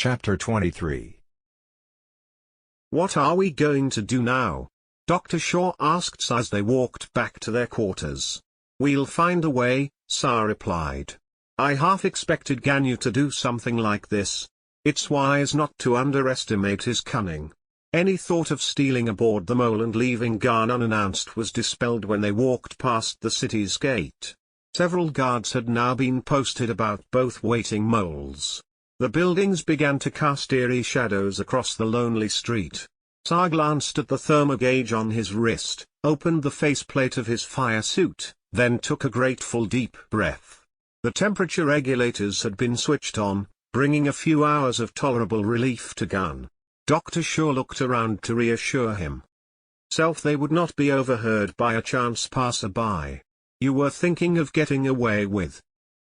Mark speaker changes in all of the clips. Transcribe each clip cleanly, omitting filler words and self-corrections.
Speaker 1: Chapter 23.
Speaker 2: What are we going to do now? Dr. Shaw asked as they walked back to their quarters. We'll find a way, Sa replied. I half expected Ganyu to do something like this. It's wise not to underestimate his cunning. Any thought of stealing aboard the mole and leaving Garn unannounced was dispelled when they walked past the city's gate. Several guards had now been posted about both waiting moles. The buildings began to cast eerie shadows across the lonely street. Sa glanced at the thermogauge on his wrist, opened the faceplate of his fire suit, then took a grateful deep breath. The temperature regulators had been switched on, bringing a few hours of tolerable relief to Gun. Dr. Shaw looked around to reassure him. They would not be overheard by a chance passerby. You were thinking of getting away with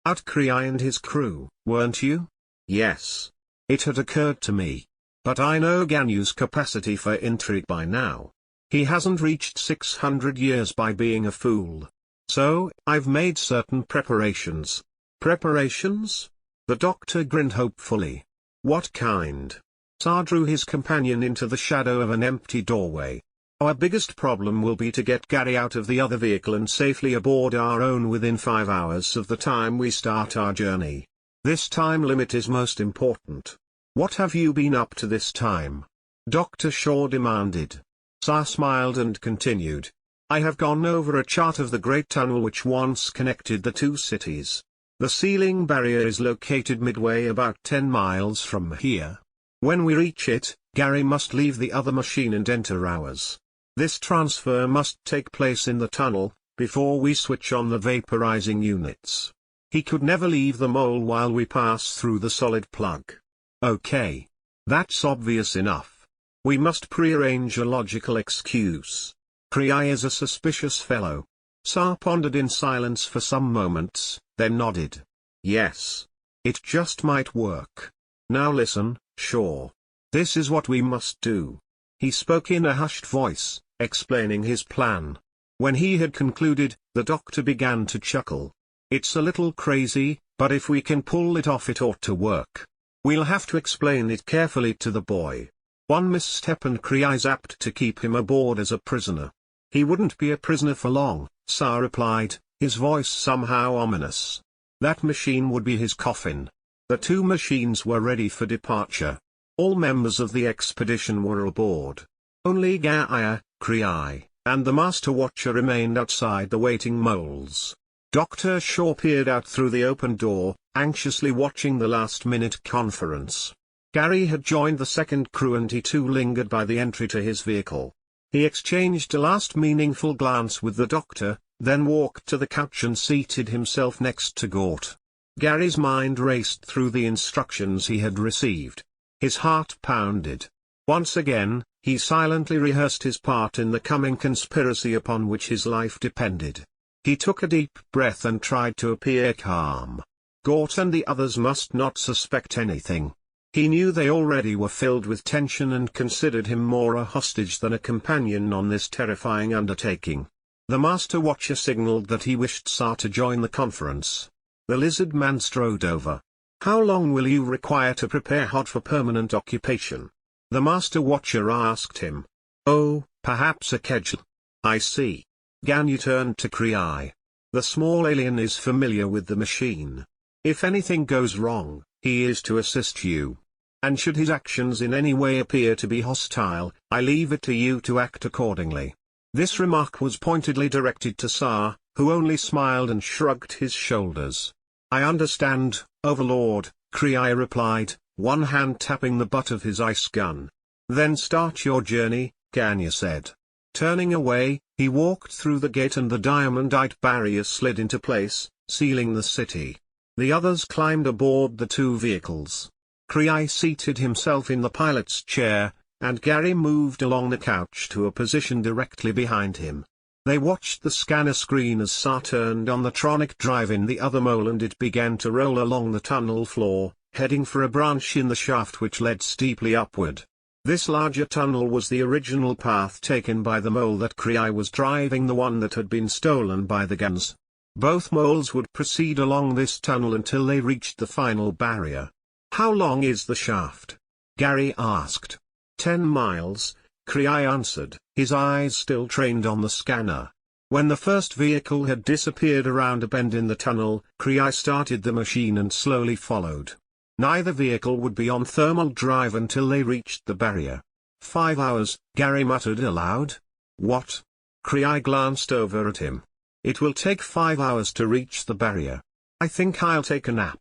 Speaker 2: out Kriai and his crew, weren't you? Yes. It had occurred to me. But I know Ganyu's capacity for intrigue by now. He hasn't reached 600 years by being a fool. So, I've made certain preparations. Preparations? The doctor grinned hopefully. What kind? Sa drew his companion into the shadow of an empty doorway. Our biggest problem will be to get Gary out of the other vehicle and safely aboard our own within 5 hours of the time we start our journey. This time limit is most important. What have you been up to this time? Dr. Shaw demanded. Sa smiled and continued. I have gone over a chart of the Great Tunnel which once connected the two cities. The sealing barrier is located midway about 10 miles from here. When we reach it, Gary must leave the other machine and enter ours. This transfer must take place in the tunnel, before we switch on the vaporizing units. He could never leave the mole while we pass through the solid plug. Okay. That's obvious enough. We must prearrange a logical excuse. Kriai is a suspicious fellow. Sa pondered in silence for some moments, then nodded. Yes. It just might work. Now listen, Shaw. This is what we must do. He spoke in a hushed voice, explaining his plan. When he had concluded, the doctor began to chuckle. It's a little crazy, but if we can pull it off it ought to work. We'll have to explain it carefully to the boy. One misstep and Kriai's apt to keep him aboard as a prisoner. He wouldn't be a prisoner for long, Sa replied, his voice somehow ominous. That machine would be his coffin. The two machines were ready for departure. All members of the expedition were aboard. Only Gaia, Kriai, and the Master Watcher remained outside the waiting moles. Dr. Shaw peered out through the open door, anxiously watching the last-minute conference. Gary had joined the second crew and he too lingered by the entry to his vehicle. He exchanged a last meaningful glance with the doctor, then walked to the couch and seated himself next to Gort. Gary's mind raced through the instructions he had received. His heart pounded. Once again, he silently rehearsed his part in the coming conspiracy upon which his life depended. He took a deep breath and tried to appear calm. Gort and the others must not suspect anything. He knew they already were filled with tension and considered him more a hostage than a companion on this terrifying undertaking. The Master Watcher signaled that he wished Sa to join the conference. The lizard man strode over. How long will you require to prepare Hod for permanent occupation? The Master Watcher asked him. Oh, perhaps a kedge. I see. Ganyu turned to Kriai. The small alien is familiar with the machine. If anything goes wrong, he is to assist you. And should his actions in any way appear to be hostile, I leave it to you to act accordingly. This remark was pointedly directed to Sa, who only smiled and shrugged his shoulders. I understand, Overlord, Kriai replied, one hand tapping the butt of his ice gun. Then start your journey, Ganyu said. Turning away, he walked through the gate and the diamondite barrier slid into place, sealing the city. The others climbed aboard the two vehicles. Kriai seated himself in the pilot's chair, and Gary moved along the couch to a position directly behind him. They watched the scanner screen as Sa turned on the tronic drive in the other mole and it began to roll along the tunnel floor, heading for a branch in the shaft which led steeply upward. This larger tunnel was the original path taken by the mole that Kriai was driving, the one that had been stolen by the Gans. Both moles would proceed along this tunnel until they reached the final barrier. How long is the shaft? Gary asked. 10 miles, Kriai answered, his eyes still trained on the scanner. When the first vehicle had disappeared around a bend in the tunnel, Kriai started the machine and slowly followed. Neither vehicle would be on thermal drive until they reached the barrier. 5 hours, Gary muttered aloud. What? Kriai glanced over at him. It will take 5 hours to reach the barrier. I think I'll take a nap.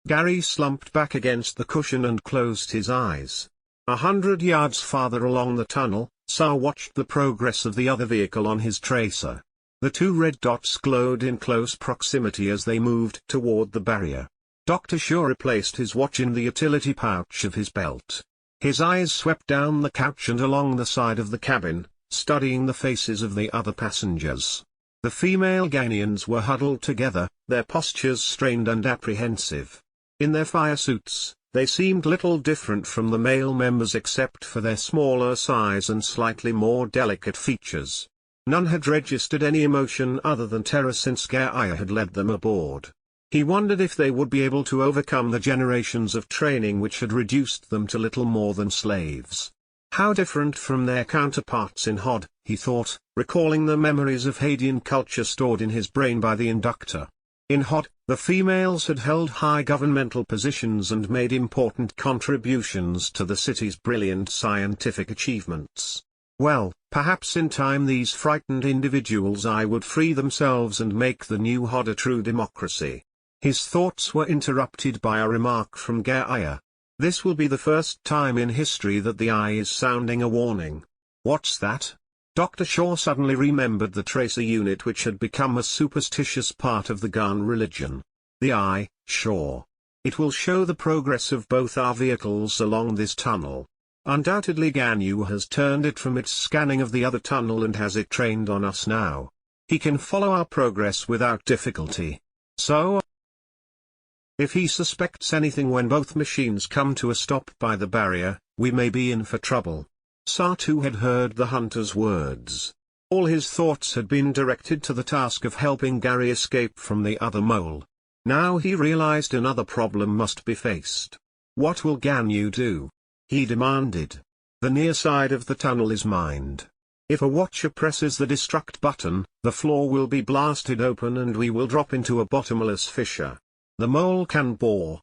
Speaker 2: Gary slumped back against the cushion and closed his eyes. 100 yards farther along the tunnel, Sar watched the progress of the other vehicle on his tracer. The 2 red dots glowed in close proximity as they moved toward the barrier. Dr. Shaw replaced his watch in the utility pouch of his belt. His eyes swept down the couch and along the side of the cabin, studying the faces of the other passengers. The female Ghanaians were huddled together, their postures strained and apprehensive. In their fire suits, they seemed little different from the male members except for their smaller size and slightly more delicate features. None had registered any emotion other than terror since Gaia had led them aboard. He wondered if they would be able to overcome the generations of training which had reduced them to little more than slaves. How different from their counterparts in Hod, he thought, recalling the memories of Hadean culture stored in his brain by the inductor. In Hod, the females had held high governmental positions and made important contributions to the city's brilliant scientific achievements. Well, perhaps in time these frightened individuals would free themselves and make the new Hod a true democracy. His thoughts were interrupted by a remark from Gaia. This will be the first time in history that the eye is sounding a warning. What's that? Dr. Shaw suddenly remembered the tracer unit which had become a superstitious part of the Ghan religion. The eye, Shaw. It will show the progress of both our vehicles along this tunnel. Undoubtedly Ganyu has turned it from its scanning of the other tunnel and has it trained on us now. He can follow our progress without difficulty. So, if he suspects anything when both machines come to a stop by the barrier, we may be in for trouble. Satu had heard the hunter's words. All his thoughts had been directed to the task of helping Gary escape from the other mole. Now he realized another problem must be faced. What will Ganyu do? He demanded. The near side of the tunnel is mined. If a watcher presses the destruct button, the floor will be blasted open and we will drop into a bottomless fissure. The mole can bore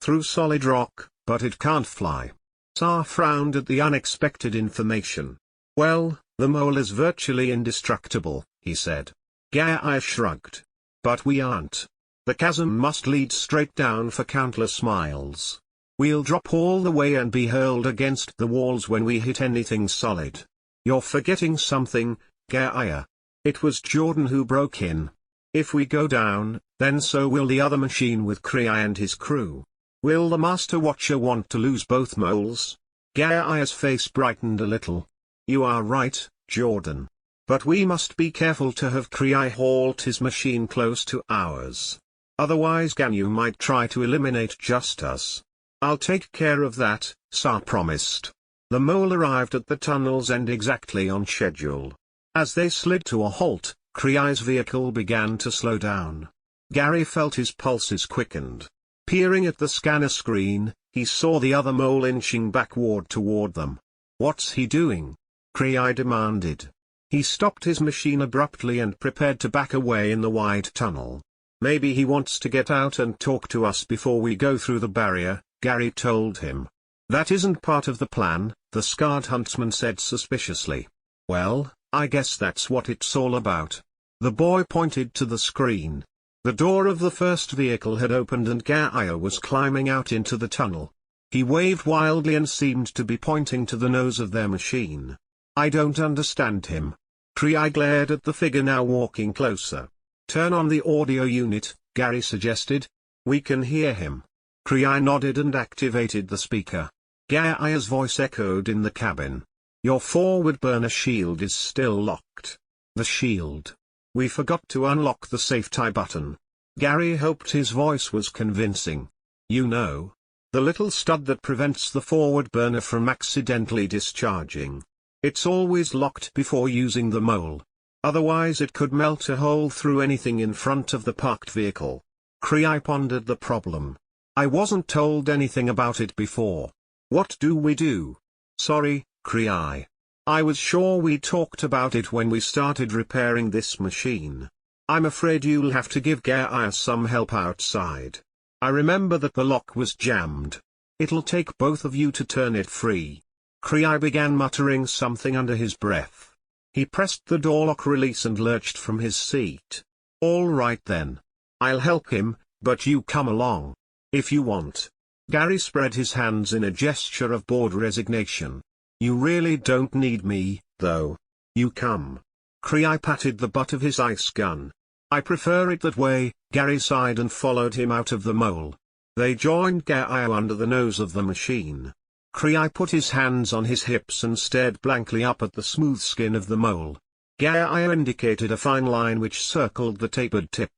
Speaker 2: through solid rock, but it can't fly. Sar frowned at the unexpected information. Well, the mole is virtually indestructible, he said. Gaia shrugged. But we aren't. The chasm must lead straight down for countless miles. We'll drop all the way and be hurled against the walls when we hit anything solid. You're forgetting something, Gaia. It was Jordan who broke in. If we go down, then so will the other machine with Kriai and his crew. Will the Master Watcher want to lose both moles? Gaia's face brightened a little. You are right, Jordan. But we must be careful to have Kriai halt his machine close to ours. Otherwise Ganyu might try to eliminate just us. I'll take care of that, Sar promised. The mole arrived at the tunnel's end exactly on schedule. As they slid to a halt, Kriai's vehicle began to slow down. Gary felt his pulses quickened. Peering at the scanner screen, he saw the other mole inching backward toward them. What's he doing? Kriai demanded. He stopped his machine abruptly and prepared to back away in the wide tunnel. Maybe he wants to get out and talk to us before we go through the barrier, Gary told him. That isn't part of the plan, the scarred huntsman said suspiciously. Well, I guess that's what it's all about. The boy pointed to the screen. The door of the first vehicle had opened and Gaia was climbing out into the tunnel. He waved wildly and seemed to be pointing to the nose of their machine. I don't understand him. Kriai glared at the figure now walking closer. Turn on the audio unit, Gary suggested. We can hear him. Kriai nodded and activated the speaker. Gaia's voice echoed in the cabin. Your forward burner shield is still locked. The shield. We forgot to unlock the safety button. Gary hoped his voice was convincing. You know, the little stud that prevents the forward burner from accidentally discharging. It's always locked before using the mole. Otherwise it could melt a hole through anything in front of the parked vehicle. Kriai pondered the problem. I wasn't told anything about it before. What do we do? Sorry, Krei. I was sure we talked about it when we started repairing this machine. I'm afraid you'll have to give Gaia some help outside. I remember that the lock was jammed. It'll take both of you to turn it free. Krei began muttering something under his breath. He pressed the door lock release and lurched from his seat. All right then. I'll help him, but you come along. If you want. Gary spread his hands in a gesture of bored resignation. You really don't need me, though. You come. Krei patted the butt of his ice gun. I prefer it that way, Gary sighed and followed him out of the mole. They joined Gaia under the nose of the machine. Krei put his hands on his hips and stared blankly up at the smooth skin of the mole. Gaia indicated a fine line which circled the tapered tip.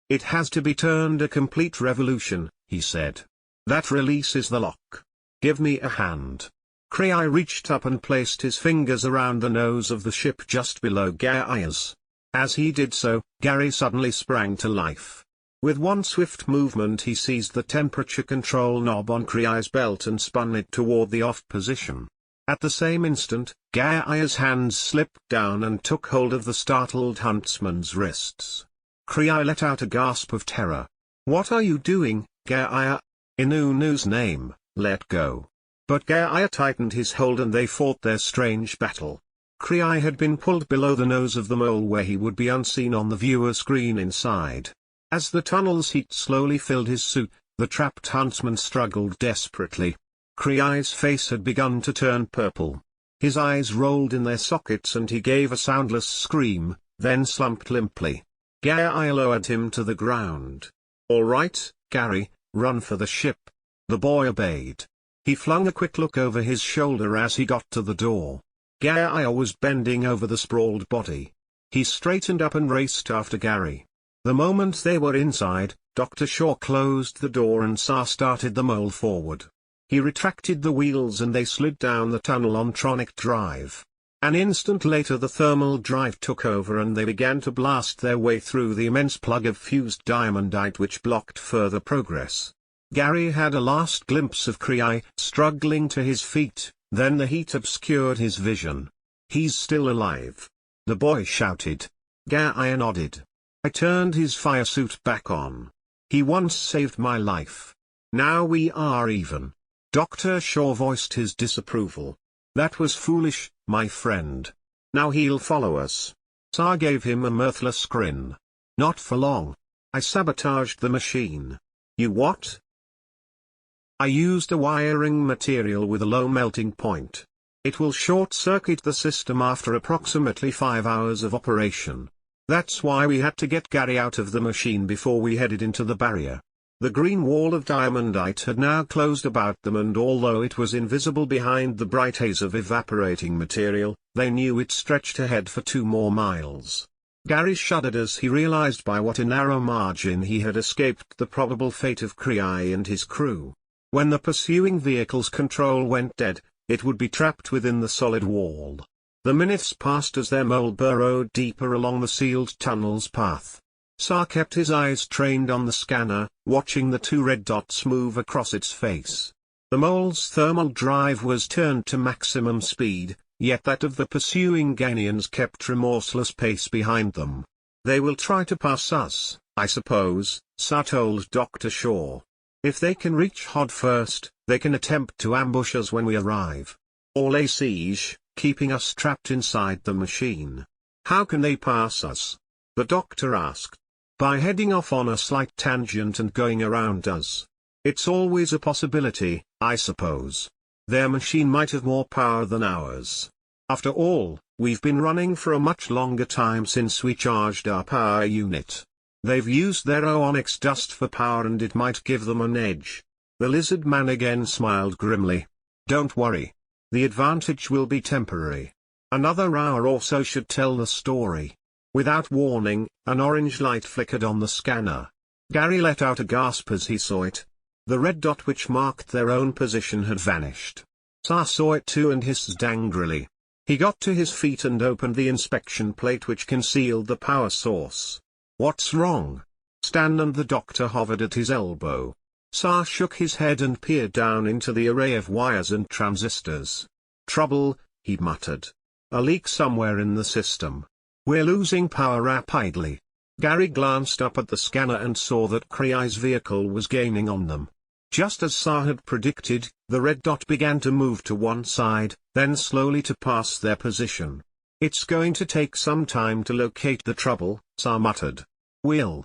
Speaker 2: It has to be turned a complete revolution, he said. That releases the lock. Give me a hand. Krei reached up and placed his fingers around the nose of the ship just below Gaia's. As he did so, Gary suddenly sprang to life. With one swift movement he seized the temperature control knob on Krei's belt and spun it toward the off position. At the same instant, Gaia's hands slipped down and took hold of the startled huntsman's wrists. Krei let out a gasp of terror. What are you doing, Gaia? In Unu's name, let go. But Gaia tightened his hold and they fought their strange battle. Krei had been pulled below the nose of the mole where he would be unseen on the viewer screen inside. As the tunnel's heat slowly filled his suit, the trapped huntsman struggled desperately. Krei's face had begun to turn purple. His eyes rolled in their sockets and he gave a soundless scream, then slumped limply. Gaia lowered him to the ground. All right, Gary, run for the ship. The boy obeyed. He flung a quick look over his shoulder as he got to the door. Gaia was bending over the sprawled body. He straightened up and raced after Gary. The moment they were inside, Dr. Shaw closed the door and Sa started the mole forward. He retracted the wheels and they slid down the tunnel on tronic drive. An instant later the thermal drive took over and they began to blast their way through the immense plug of fused diamondite which blocked further progress. Gary had a last glimpse of Krei struggling to his feet, then the heat obscured his vision. He's still alive. The boy shouted. Gaia nodded. I turned his fire suit back on. He once saved my life. Now we are even. Dr. Shaw voiced his disapproval. That was foolish, my friend. Now he'll follow us. Sa gave him a mirthless grin. Not for long. I sabotaged the machine. You what? I used a wiring material with a low melting point. It will short-circuit the system after approximately 5 hours of operation. That's why we had to get Gary out of the machine before we headed into the barrier. The green wall of diamondite had now closed about them and although it was invisible behind the bright haze of evaporating material, they knew it stretched ahead for 2 more miles. Gary shuddered as he realized by what a narrow margin he had escaped the probable fate of Krei and his crew. When the pursuing vehicle's control went dead, it would be trapped within the solid wall. The minutes passed as their mole burrowed deeper along the sealed tunnel's path. Sa kept his eyes trained on the scanner, watching the 2 red dots move across its face. The mole's thermal drive was turned to maximum speed, yet that of the pursuing Ganians kept remorseless pace behind them. They will try to pass us, I suppose, Sa told Dr. Shaw. If they can reach Hod first, they can attempt to ambush us when we arrive. Or lay siege, keeping us trapped inside the machine. How can they pass us? The doctor asked. By heading off on a slight tangent and going around us. It's always a possibility, I suppose. Their machine might have more power than ours. After all, we've been running for a much longer time since we charged our power unit. They've used their onyx dust for power and it might give them an edge. The lizard man again smiled grimly. Don't worry. The advantage will be temporary. Another hour or so should tell the story. Without warning, an orange light flickered on the scanner. Gary let out a gasp as he saw it. The red dot which marked their own position had vanished. Sa saw it too and hissed angrily. He got to his feet and opened the inspection plate which concealed the power source. What's wrong? Stan and the doctor hovered at his elbow. Tsar shook his head and peered down into the array of wires and transistors. Trouble, he muttered. A leak somewhere in the system. We're losing power rapidly. Gary glanced up at the scanner and saw that Kriai's vehicle was gaining on them. Just as Tsar had predicted, the red dot began to move to one side, then slowly to pass their position. It's going to take some time to locate the trouble, Tsar muttered. Will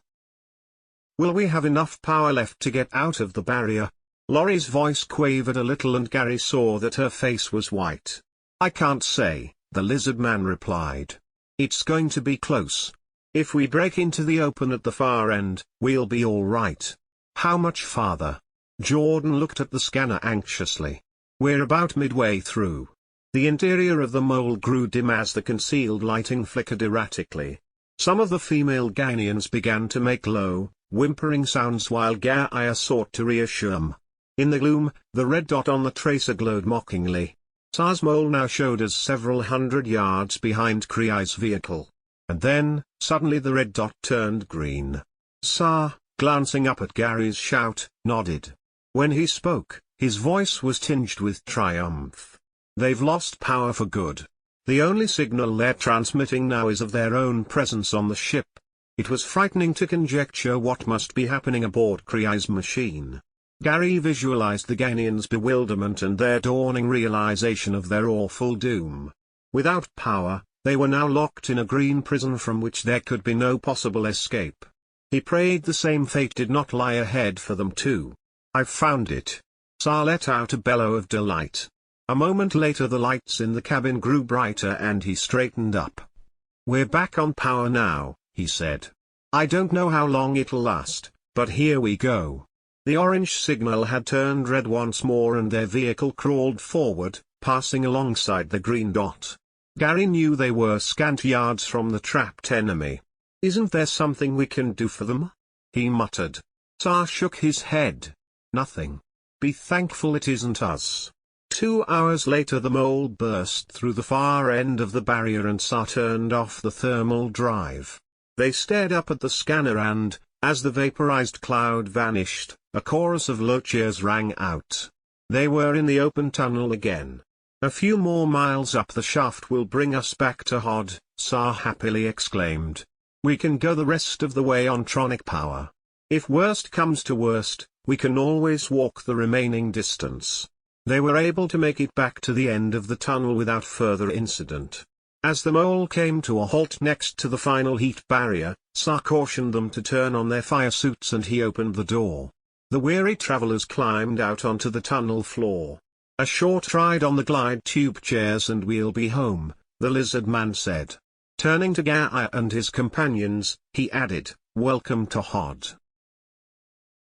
Speaker 2: we have enough power left to get out of the barrier? Lori's voice quavered a little and Gary saw that her face was white. I can't say, the lizard man replied. It's going to be close. If we break into the open at the far end, we'll be all right. How much farther? Jordan looked at the scanner anxiously. We're about midway through. The interior of the mole grew dim as the concealed lighting flickered erratically. Some of the female Ghanaians began to make low, whimpering sounds while Gaia sought to reassure them. In the gloom, the red dot on the tracer glowed mockingly. Tsar's mole now showed us several hundred yards behind Kriai's vehicle. And then, suddenly the red dot turned green. Tsar, glancing up at Gary's shout, nodded. When he spoke, his voice was tinged with triumph. They've lost power for good. The only signal they're transmitting now is of their own presence on the ship. It was frightening to conjecture what must be happening aboard Kriai's machine. Gary visualized the Ghanaians' bewilderment and their dawning realization of their awful doom. Without power, they were now locked in a green prison from which there could be no possible escape. He prayed the same fate did not lie ahead for them too. I've found it. Tsar let out a bellow of delight. A moment later the lights in the cabin grew brighter and he straightened up. We're back on power now, he said. I don't know how long it'll last, but here we go. The orange signal had turned red once more and their vehicle crawled forward, passing alongside the green dot. Gary knew they were scant yards from the trapped enemy. Isn't there something we can do for them? He muttered. Tsar shook his head. Nothing. Be thankful it isn't us. 2 hours later the mole burst through the far end of the barrier and Tsar turned off the thermal drive. They stared up at the scanner and, as the vaporized cloud vanished, a chorus of low cheers rang out. They were in the open tunnel again. A few more miles up the shaft will bring us back to Hod, Tsar happily exclaimed. We can go the rest of the way on tronic power. If worst comes to worst, we can always walk the remaining distance. They were able to make it back to the end of the tunnel without further incident. As the mole came to a halt next to the final heat barrier, Tsar cautioned them to turn on their fire suits and he opened the door. The weary travelers climbed out onto the tunnel floor. A short ride on the glide tube chairs and we'll be home, the lizard man said. Turning to Gaia and his companions, he added, welcome to Hod.